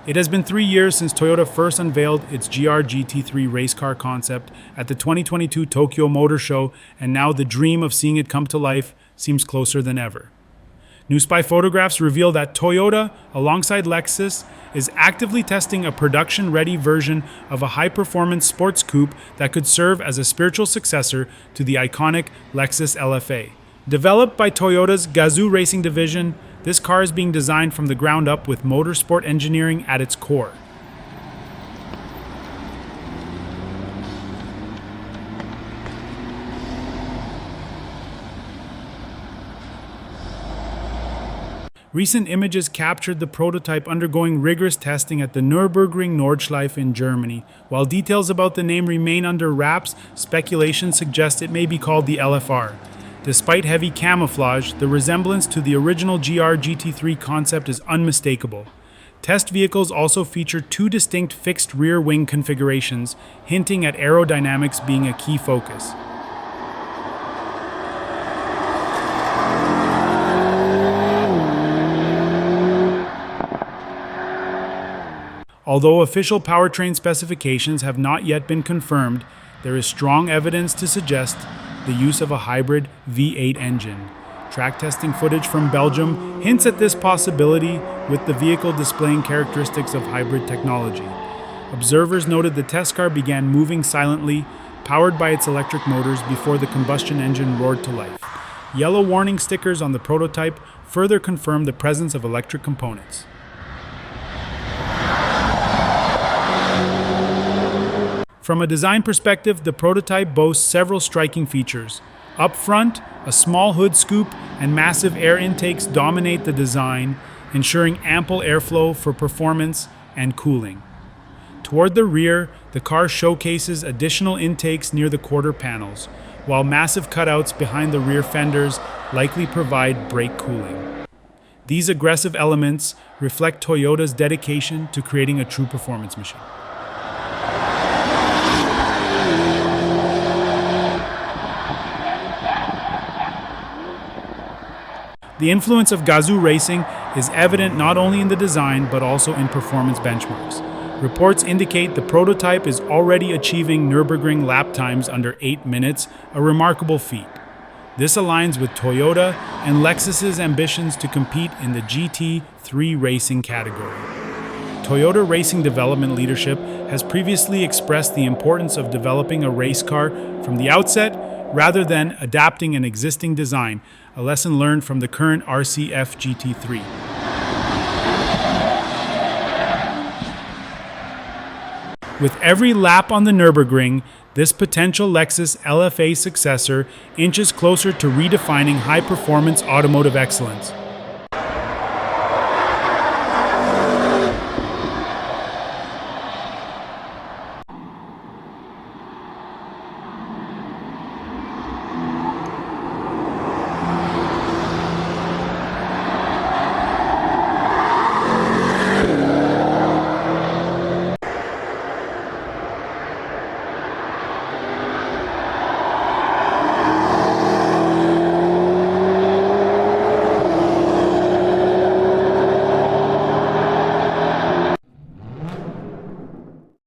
It has been 3 years since Toyota first unveiled its GR GT3 race car concept at the 2022 Tokyo Motor Show, and now the dream of seeing it come to life seems closer than ever. New spy photographs reveal that Toyota, alongside Lexus, is actively testing a production-ready version of a high-performance sports coupe that could serve as a spiritual successor to the iconic Lexus LFA. Developed by Toyota's Gazoo Racing division, this car is being designed from the ground up with motorsport engineering at its core. Recent images captured the prototype undergoing rigorous testing at the Nürburgring Nordschleife in Germany. While details about the name remain under wraps, speculation suggests it may be called the LFR. Despite heavy camouflage, the resemblance to the original GR GT3 concept is unmistakable. Test vehicles also feature 2 distinct fixed rear wing configurations, hinting at aerodynamics being a key focus. Although official powertrain specifications have not yet been confirmed, there is strong evidence to suggest the use of a hybrid V8 engine. Track testing footage from Belgium hints at this possibility, with the vehicle displaying characteristics of hybrid technology. Observers noted the test car began moving silently, powered by its electric motors before the combustion engine roared to life. Yellow warning stickers on the prototype further confirm the presence of electric components. From a design perspective, the prototype boasts several striking features. Up front, a small hood scoop and massive air intakes dominate the design, ensuring ample airflow for performance and cooling. Toward the rear, the car showcases additional intakes near the quarter panels, while massive cutouts behind the rear fenders likely provide brake cooling. These aggressive elements reflect Toyota's dedication to creating a true performance machine. The influence of Gazoo Racing is evident not only in the design but also in performance benchmarks. Reports indicate the prototype is already achieving Nürburgring lap times under 8 minutes, a remarkable feat. This aligns with Toyota and Lexus's ambitions to compete in the GT3 racing category. Toyota Racing Development Leadership has previously expressed the importance of developing a race car from the outset rather than adapting an existing design, a lesson learned from the current RCF GT3. With every lap on the Nürburgring, this potential Lexus LFA Successor inches closer to redefining high-performance automotive excellence.